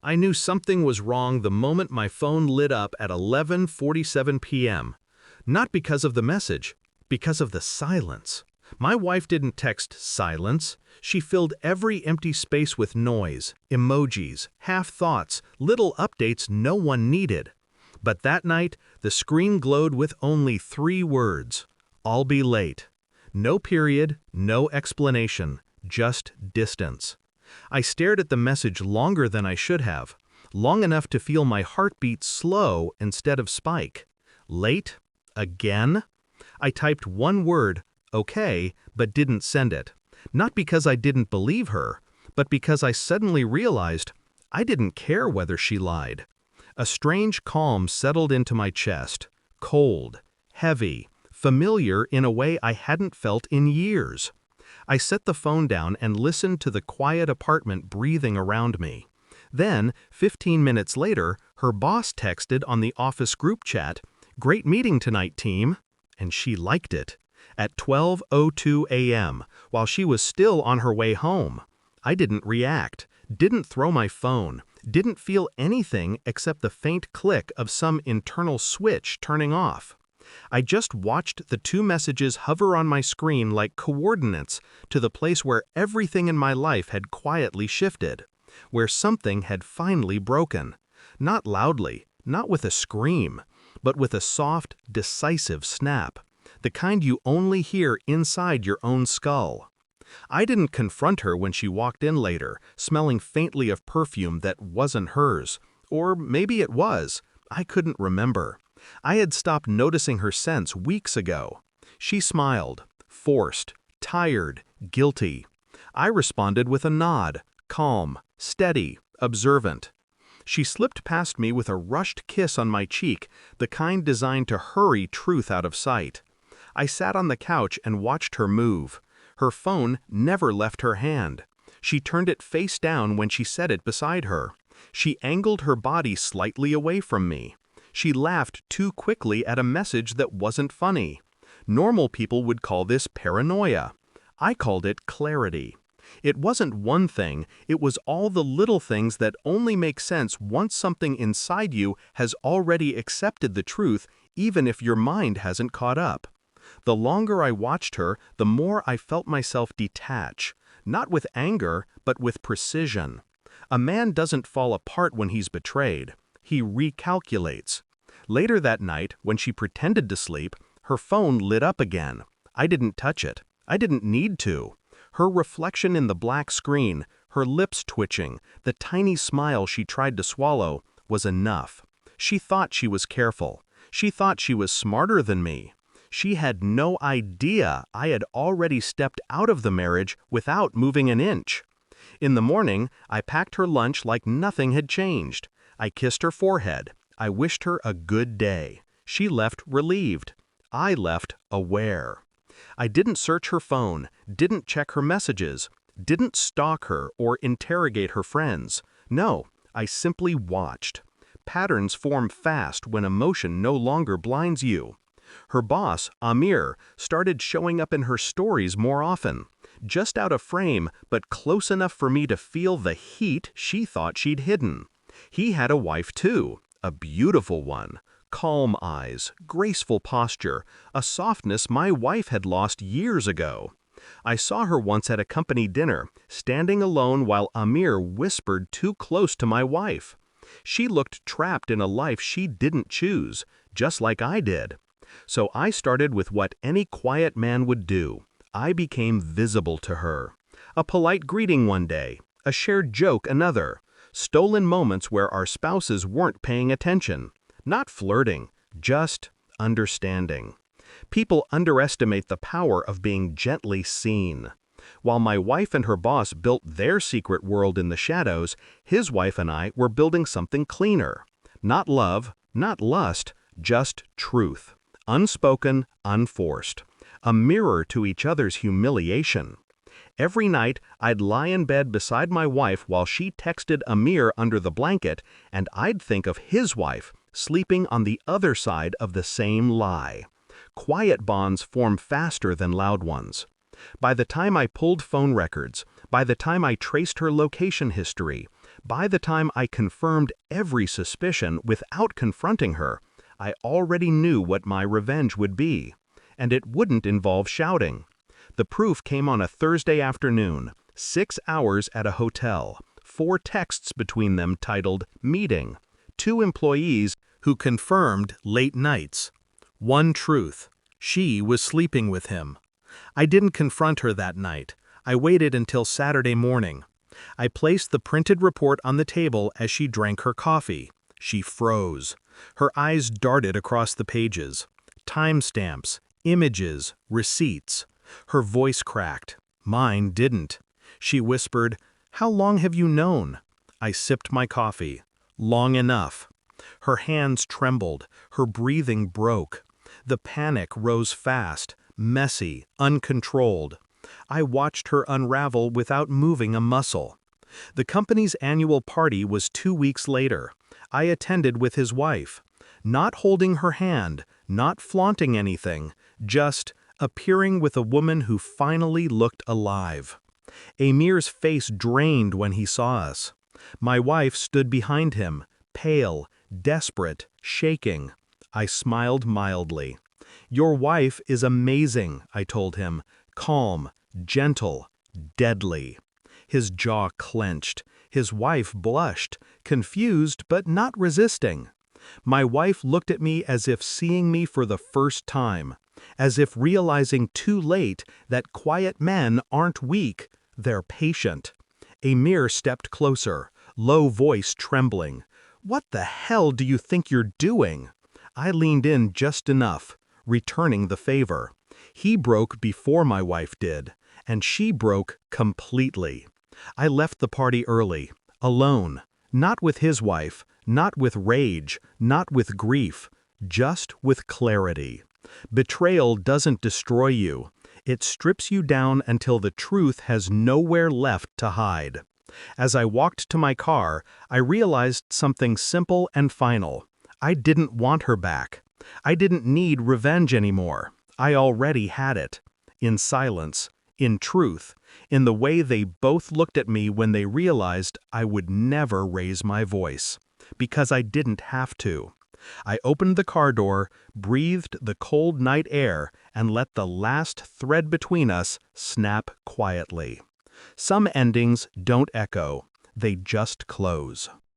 I knew something was wrong the moment my phone lit up at 11:47 p.m. Not because of the message, because of the silence. My wife didn't text silence. She filled every empty space with noise, emojis, half-thoughts, little updates no one needed. But that night, the screen glowed with only 3 words. I'll be late. No period, no explanation, just distance. I stared at the message longer than I should have, long enough to feel my heartbeat slow instead of spike. Late? Again? I typed one word, okay, but didn't send it. Not because I didn't believe her, but because I suddenly realized I didn't care whether she lied. A strange calm settled into my chest, cold, heavy, familiar in a way I hadn't felt in years. I set the phone down and listened to the quiet apartment breathing around me. Then, 15 minutes later, her boss texted on the office group chat, "Great meeting tonight, team." And she liked it. At 12:02 a.m., while she was still on her way home. I didn't react, didn't throw my phone, didn't feel anything except the faint click of some internal switch turning off. I just watched the 2 messages hover on my screen like coordinates to the place where everything in my life had quietly shifted, where something had finally broken. Not loudly, not with a scream, but with a soft, decisive snap, the kind you only hear inside your own skull. I didn't confront her when she walked in later, smelling faintly of perfume that wasn't hers. Or maybe it was. I couldn't remember. I had stopped noticing her scents weeks ago. She smiled, forced, tired, guilty. I responded with a nod, calm, steady, observant. She slipped past me with a rushed kiss on my cheek, the kind designed to hurry truth out of sight. I sat on the couch and watched her move. Her phone never left her hand. She turned it face down when she set it beside her. She angled her body slightly away from me. She laughed too quickly at a message that wasn't funny. Normal people would call this paranoia. I called it clarity. It wasn't one thing, it was all the little things that only make sense once something inside you has already accepted the truth, even if your mind hasn't caught up. The longer I watched her, the more I felt myself detach, not with anger, but with precision. A man doesn't fall apart when he's betrayed. He recalculates. Later that night, when she pretended to sleep, her phone lit up again. I didn't touch it. I didn't need to. Her reflection in the black screen, her lips twitching, the tiny smile she tried to swallow, was enough. She thought she was careful. She thought she was smarter than me. She had no idea I had already stepped out of the marriage without moving an inch. In the morning, I packed her lunch like nothing had changed. I kissed her forehead. I wished her a good day. She left relieved. I left aware. I didn't search her phone, didn't check her messages, didn't stalk her or interrogate her friends. No, I simply watched. Patterns form fast when emotion no longer blinds you. Her boss, Amir, started showing up in her stories more often. Just out of frame, but close enough for me to feel the heat she thought she'd hidden. He had a wife too, a beautiful one. Calm eyes, graceful posture, a softness my wife had lost years ago. I saw her once at a company dinner, standing alone while Amir whispered too close to my wife. She looked trapped in a life she didn't choose, just like I did. So I started with what any quiet man would do. I became visible to her. A polite greeting one day, a shared joke another, stolen moments where our spouses weren't paying attention. Not flirting, just understanding. People underestimate the power of being gently seen. While my wife and her boss built their secret world in the shadows, his wife and I were building something cleaner. Not love, not lust, just truth. Unspoken, unforced. A mirror to each other's humiliation. Every night, I'd lie in bed beside my wife while she texted Amir under the blanket, and I'd think of his wife, sleeping on the other side of the same lie. Quiet bonds form faster than loud ones. By the time I pulled phone records, by the time I traced her location history, By the time I confirmed every suspicion without confronting her, I already knew what my revenge would be. And it wouldn't involve shouting. The proof came on a Thursday afternoon, 6 hours at a hotel, 4 texts between them titled "Meeting," 2 employees who confirmed late nights. One truth: she was sleeping with him. I didn't confront her that night. I waited until Saturday morning. I placed the printed report on the table as she drank her coffee. She froze. Her eyes darted across the pages. Timestamps, images, receipts. Her voice cracked. Mine didn't. She whispered, "How long have you known?" I sipped my coffee. "Long enough." Her hands trembled. Her breathing broke. The panic rose fast, messy, uncontrolled. I watched her unravel without moving a muscle. The company's annual party was 2 weeks later. I attended with his wife. Not holding her hand, not flaunting anything, just appearing with a woman who finally looked alive. Amir's face drained when he saw us. My wife stood behind him, pale, desperate, shaking. I smiled mildly. "Your wife is amazing," I told him. "Calm, gentle, deadly." His jaw clenched. His wife blushed, confused but not resisting. My wife looked at me as if seeing me for the first time, as if realizing too late that quiet men aren't weak, they're patient. Amir stepped closer, low voice trembling. "What the hell do you think you're doing?" I leaned in just enough, returning the favor. He broke before my wife did, and she broke completely. I left the party early, alone, not with his wife, not with rage, not with grief, just with clarity. Betrayal doesn't destroy you. It strips you down until the truth has nowhere left to hide. As I walked to my car, I realized something simple and final. I didn't want her back. I didn't need revenge anymore. I already had it. In silence, in truth, in the way they both looked at me when they realized I would never raise my voice. Because I didn't have to. I opened the car door, breathed the cold night air, and let the last thread between us snap quietly. Some endings don't echo, they just close.